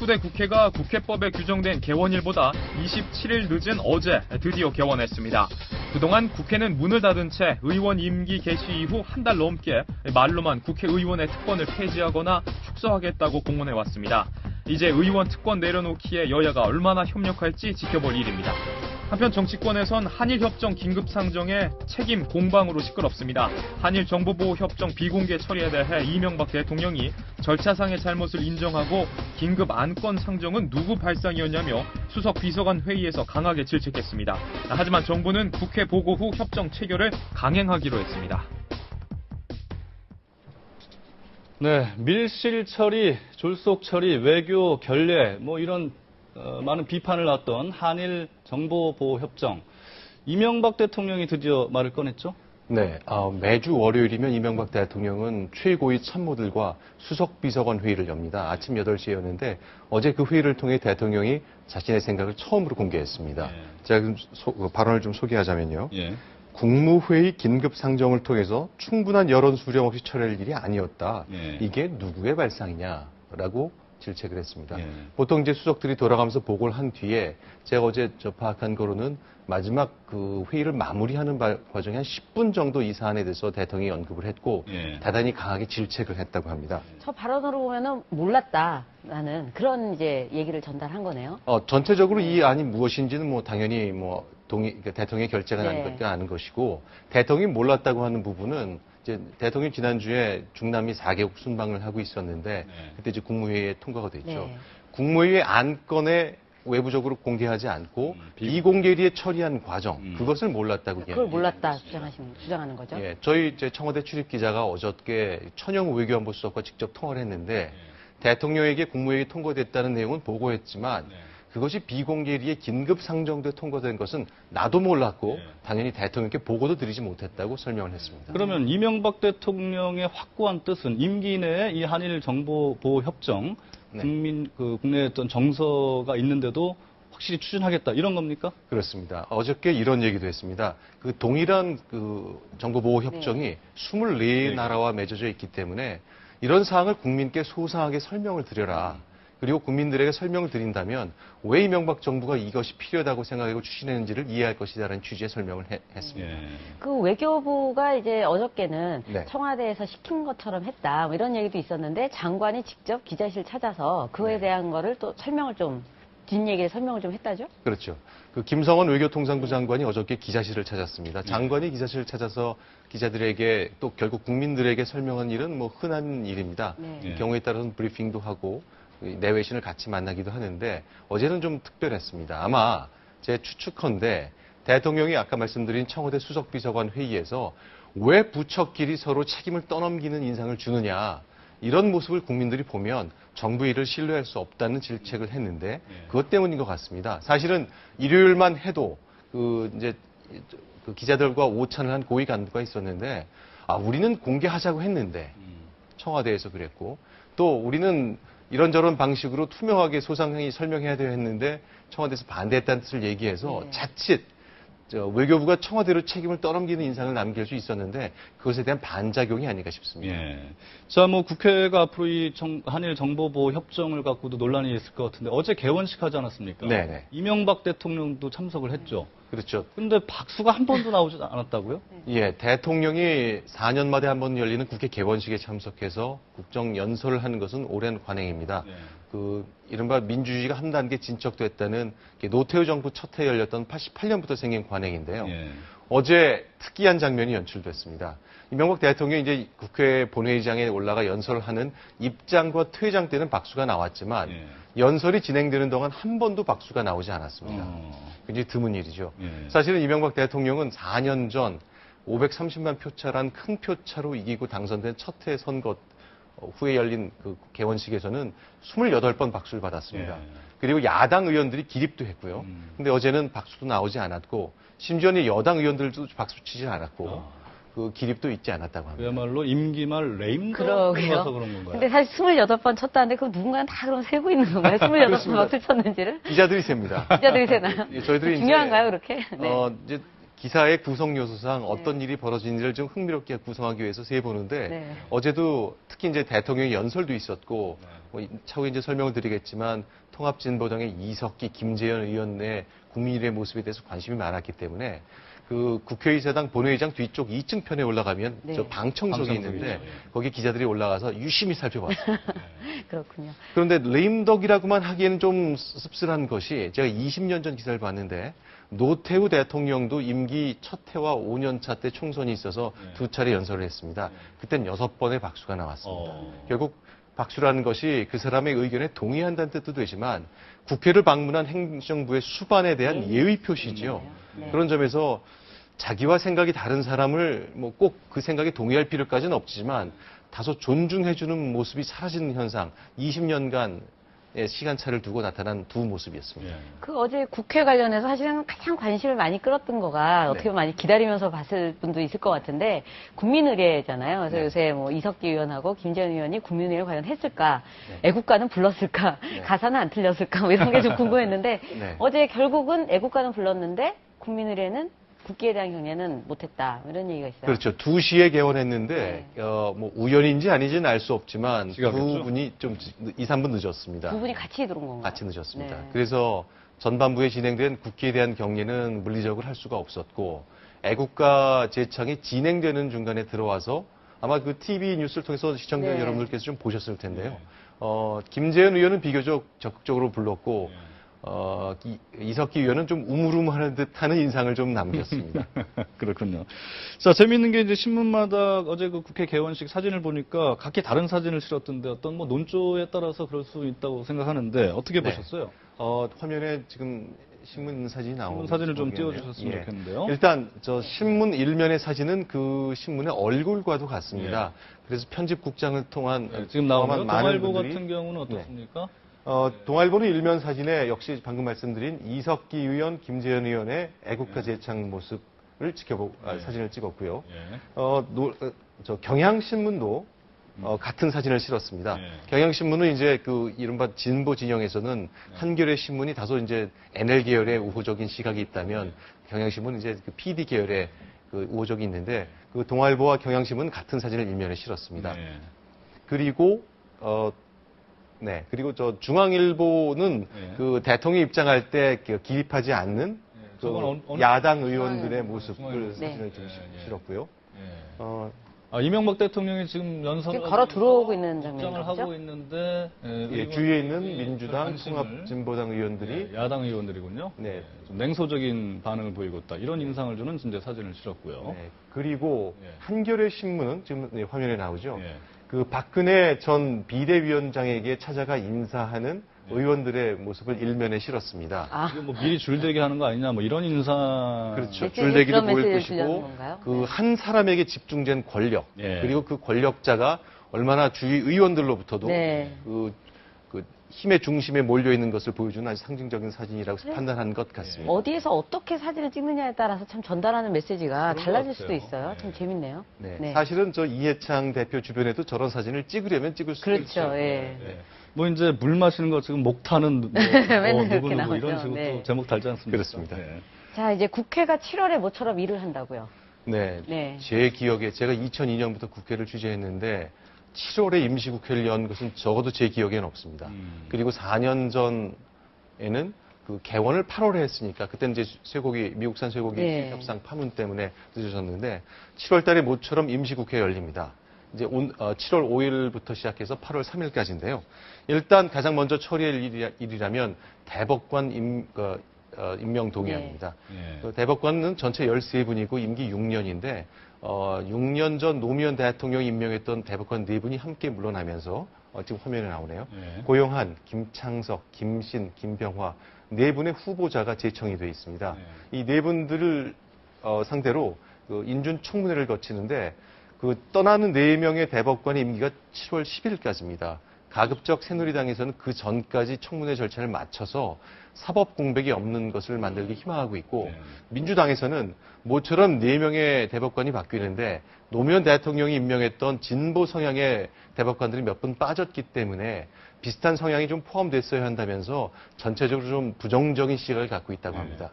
19대 국회가 국회법에 규정된 개원일보다 27일 늦은 어제 드디어 개원했습니다. 그동안 국회는 문을 닫은 채 의원 임기 개시 이후 한 달 넘게 말로만 국회의원의 특권을 폐지하거나 축소하겠다고 공언해왔습니다. 이제 의원 특권 내려놓기에 여야가 얼마나 협력할지 지켜볼 일입니다. 한편 정치권에선 한일협정 긴급상정에 책임 공방으로 시끄럽습니다. 한일정보보호협정 비공개 처리에 대해 이명박 대통령이 절차상의 잘못을 인정하고 긴급 안건 상정은 누구 발상이었냐며 수석 비서관 회의에서 강하게 질책했습니다. 하지만 정부는 국회 보고 후 협정 체결을 강행하기로 했습니다. 네, 밀실 처리, 졸속 처리, 외교 결례, 이런 많은 비판을 낳았던 한일 정보보호협정. 이명박 대통령이 드디어 말을 꺼냈죠? 네, 매주 월요일이면 이명박 대통령은 최고위 참모들과 수석 비서관 회의를 엽니다. 아침 8시에 였는데 어제 그 회의를 통해 대통령이 자신의 생각을 처음으로 공개했습니다. 예. 제가 발언을 좀 소개하자면요. 예. 국무회의 긴급 상정을 통해서 충분한 여론 수렴 없이 처리할 일이 아니었다. 예. 이게 누구의 발상이냐라고 질책을 했습니다. 예. 보통 이제 수석들이 돌아가면서 보고를 한 뒤에 제가 어제 파악한 거로는 마지막 그 회의를 마무리하는 과정에 한 10분 정도 이 사안에 대해서 대통령이 언급을 했고 예. 대단히 강하게 질책을 했다고 합니다. 저 발언으로 보면은 몰랐다라는 그런 이제 얘기를 전달한 거네요. 전체적으로 이 안이 무엇인지는 당연히 그러니까 대통령의 결재가 난 네. 것도 아는 것이고 대통령이 몰랐다고 하는 부분은 이제 대통령이 지난주에 중남미 4개국 순방을 하고 있었는데 네. 그때 이제 국무회의에 통과가 됐죠. 네. 국무회의 안건에 외부적으로 공개하지 않고 비공개리에 처리한 과정 그것을 몰랐다고 그걸 몰랐다 주장하는 거죠. 예, 저희 이제 청와대 출입 기자가 어저께 천영우 외교안보 수석과 직접 통화를 했는데 대통령에게 국무회의 통과됐다는 내용은 보고했지만 그것이 비공개리에 긴급 상정돼 통과된 것은 나도 몰랐고 당연히 대통령께 보고도 드리지 못했다고 설명을 했습니다. 그러면 이명박 대통령의 확고한 뜻은 임기 내에 이 한일 정보보호협정 국내에 어떤 정서가 있는데도 확실히 추진하겠다 이런 겁니까? 그렇습니다. 어저께 이런 얘기도 했습니다. 그 동일한 그 정보보호협정이 24나라와 맺어져 있기 때문에 이런 사항을 국민께 소상하게 설명을 드려라. 그리고 국민들에게 설명을 드린다면 왜 이명박 정부가 이것이 필요하다고 생각하고 추진했는지를 이해할 것이다라는 취지의 설명을 했습니다. 그 외교부가 이제 어저께는 네. 청와대에서 시킨 것처럼 했다 이런 얘기도 있었는데 장관이 직접 기자실 찾아서 그에 대한 거를 또 설명을 좀 뒷얘기를 설명을 좀 했다죠? 그렇죠. 그 김성원 외교통상부 장관이 어저께 기자실을 찾았습니다. 장관이 기자실을 찾아서 기자들에게 또 결국 국민들에게 설명한 일은 흔한 일입니다. 네. 경우에 따라서는 브리핑도 하고 내외신을 같이 만나기도 하는데 어제는 좀 특별했습니다. 아마 제 추측컨대 대통령이 아까 말씀드린 청와대 수석비서관 회의에서 왜 부처끼리 서로 책임을 떠넘기는 인상을 주느냐 이런 모습을 국민들이 보면 정부 일을 신뢰할 수 없다는 질책을 했는데 그것 때문인 것 같습니다. 사실은 일요일만 해도 그 기자들과 오찬을 한 고위 간부가 있었는데 우리는 공개하자고 했는데 청와대에서 그랬고 또 우리는 이런저런 방식으로 투명하게 소상히 설명해야 되어 했는데 청와대에서 반대했다는 뜻을 얘기해서 자칫 외교부가 청와대로 책임을 떠넘기는 인상을 남길 수 있었는데 그것에 대한 반작용이 아닌가 싶습니다. 예. 자, 국회가 앞으로 이 한일 정보보호 협정을 갖고도 논란이 있을 것 같은데 어제 개원식 하지 않았습니까? 네네. 이명박 대통령도 참석을 했죠. 그렇죠. 근데 박수가 한 번도 나오지 않았다고요? 예, 대통령이 4년 만에 한 번 열리는 국회 개원식에 참석해서 국정 연설을 하는 것은 오랜 관행입니다. 그 이른바 민주주의가 한 단계 진척됐다는 노태우 정부 첫 해 열렸던 88년부터 생긴 관행인데요. 어제 특이한 장면이 연출됐습니다. 이명박 대통령이 이제 국회 본회의장에 올라가 연설을 하는 입장과 퇴장 때는 박수가 나왔지만 연설이 진행되는 동안 한 번도 박수가 나오지 않았습니다. 굉장히 드문 일이죠. 사실은 이명박 대통령은 4년 전 530만 표차란 큰 표차로 이기고 당선된 첫 해 선거 후에 열린 그 개원식에서는 28번 박수를 받았습니다. 그리고 야당 의원들이 기립도 했고요. 근데 어제는 박수도 나오지 않았고 심지어는 여당 의원들도 박수 치지 않았고 그 기립도 있지 않았다고 합니다. 그야말로 임기 말 레임덕 그러게요. 가서 그런 건가요? 근데 사실 28번 쳤다는데 그럼 누군가는 다 그럼 세고 있는 건가요? 28번 박수 쳤는지를? 기자들이 셉니다. 기자들이 세나요? 저희들이 중요한가요, 그렇게? 네. 이제 기사의 구성 요소상 어떤 일이 벌어진지를 좀 흥미롭게 구성하기 위해서 세보는데 네. 어제도 특히 이제 대통령의 연설도 있었고 뭐 차후에 이제 설명을 드리겠지만 통합진보당의 이석기, 김재현 의원 내 국민일의 모습에 대해서 관심이 많았기 때문에 그 국회의사당 본회의장 뒤쪽 2층 편에 올라가면 네. 저 방청석이 있는데 거기 기자들이 올라가서 유심히 살펴봤어요. 그렇군요. 그런데 레임덕이라고만 하기에는 좀 씁쓸한 것이 제가 20년 전 기사를 봤는데 노태우 대통령도 임기 첫 해와 5년 차 때 총선이 있어서 두 차례 연설을 했습니다. 그땐 6번의 박수가 나왔습니다. 결국 박수라는 것이 그 사람의 의견에 동의한다는 뜻도 되지만 국회를 방문한 행정부의 수반에 대한 예의 표시지요. 네. 그런 점에서 자기와 생각이 다른 사람을 뭐 꼭 그 생각에 동의할 필요까지는 없지만 다소 존중해주는 모습이 사라지는 현상, 20년간의 시간차를 두고 나타난 두 모습이었습니다. 그 어제 국회 관련해서 사실은 가장 관심을 많이 끌었던 거가 어떻게 보면 많이 기다리면서 봤을 분도 있을 것 같은데 국민의례잖아요. 그래서 네. 요새 뭐 이석기 의원하고 김재현 의원이 국민의례 관련했을까, 애국가는 불렀을까, 가사는 안 틀렸을까 뭐 이런 게 좀 궁금했는데 네. 어제 결국은 애국가는 불렀는데 국민의례는 국기에 대한 경례는 못했다 이런 얘기가 있어요. 그렇죠. 2시에 개원했는데 뭐 우연인지 아닌지는 알 수 없지만 지각했죠? 두 분이 좀 2, 3분 늦었습니다. 두 분이 같이 들어온 건가요? 같이 늦었습니다. 네. 그래서 전반부에 진행된 국기에 대한 경례는 물리적으로 할 수가 없었고 애국가 제창이 진행되는 중간에 들어와서 아마 그 TV 뉴스를 통해서 시청자 네. 여러분들께서 좀 보셨을 텐데요. 김재현 의원은 비교적 적극적으로 불렀고 이석기 의원은 좀 우물우물하는 듯하는 인상을 좀 남겼습니다. 그렇군요. 자, 재미있는 게 이제 신문마다 어제 그 국회 개원식 사진을 보니까 각기 다른 사진을 실었던데 어떤 뭐 논조에 따라서 그럴 수 있다고 생각하는데 어떻게 네. 보셨어요? 화면에 지금 신문 사진이 나오고 신문 사진을 좀 모르겠네요. 띄워주셨으면 예. 좋겠는데요. 일단 저 신문 일면의 사진은 그 신문의 얼굴과도 같습니다. 그래서 편집국장을 통한 네, 지금 나오는 많은 동아일보 분들이 같은 경우는 어떻습니까? 동아일보는 일면 사진에 역시 방금 말씀드린 이석기 의원, 김재현 의원의 애국가 제창 모습을 사진을 찍었고요. 저 경향신문도 같은 사진을 실었습니다. 경향신문은 이제 그 이른바 진보 진영에서는 한겨레 신문이 다소 이제 NL 계열의 우호적인 시각이 있다면 경향신문은 이제 그 PD 계열의 그 우호적이 있는데 그 동아일보와 경향신문은 같은 사진을 일면에 실었습니다. 그리고 그리고 저 중앙일보는 그 대통령 입장할 때 기립하지 않는 그 저건 야당 의원들의 모습을 중앙일보. 사진을 좀 실었고요. 이명박 대통령이 지금 연설 지금 걸어 들어오고 있는 장면이죠. 입장을 하고 있는데 주위에 있는 민주당, 통합진보당 의원들이 야당 의원들이군요. 네. 좀 냉소적인 반응을 보이고 있다. 이런 인상을 주는 이제 사진을 실었고요. 그리고 한겨레 신문은 지금 화면에 나오죠. 예. 그 박근혜 전 비대위원장에게 찾아가 인사하는 의원들의 모습을 일면에 실었습니다. 이게 뭐 미리 줄대기 하는 거 아니냐, 뭐 이런 인상. 그렇죠. 메시지, 줄대기도 그런 보일 메시지를 것이고 주려는 건가요? 그 한 사람에게 집중된 권력 예. 그리고 그 권력자가 얼마나 주위 의원들로부터도 네. 그 힘의 중심에 몰려 있는 것을 보여주는 아주 상징적인 사진이라고 판단한 것 같습니다. 어디에서 어떻게 사진을 찍느냐에 따라서 참 전달하는 메시지가 그런 달라질 것 수도 같아요. 있어요. 참 재밌네요. 네. 사실은 저 이해창 대표 주변에도 저런 사진을 찍으려면 찍을 수 그렇죠. 있죠. 예. 뭐 이제 물 마시는 거 지금 목 타는 맨날 누구 그렇게 누구 이런 나오죠. 식으로 네. 또 제목 달지 않습니까? 그렇습니다. 자, 이제 국회가 7월에 모처럼 일을 한다고요. 네. 네. 제 기억에 제가 2002년부터 국회를 취재했는데 7월에 임시국회를 연 것은 적어도 제 기억에는 없습니다. 그리고 4년 전에는 그 개원을 8월에 했으니까 그때는 이제 미국산 쇠고기 네. 협상 파문 때문에 늦어졌는데 7월 달에 모처럼 임시국회 열립니다. 이제 7월 5일부터 시작해서 8월 3일까지인데요. 일단 가장 먼저 처리할 일이라면 대법관 임명 동의안입니다. 그 대법관은 전체 13분이고 임기 6년인데 6년 전 노무현 대통령이 임명했던 대법관 4분이 함께 물러나면서 지금 화면에 나오네요. 고영한, 김창석, 김신, 김병화 4분의 후보자가 제청이 되어 있습니다. 이 4분들을 상대로 그 인준청문회를 거치는데 그 떠나는 4명의 대법관의 임기가 7월 10일까지입니다. 가급적 새누리당에서는 그 전까지 청문회 절차를 마쳐서 사법 공백이 없는 것을 만들기 희망하고 있고 민주당에서는 모처럼 4명의 대법관이 바뀌는데 노무현 대통령이 임명했던 진보 성향의 대법관들이 몇 분 빠졌기 때문에 비슷한 성향이 좀 포함됐어야 한다면서 전체적으로 좀 부정적인 시각을 갖고 있다고 합니다.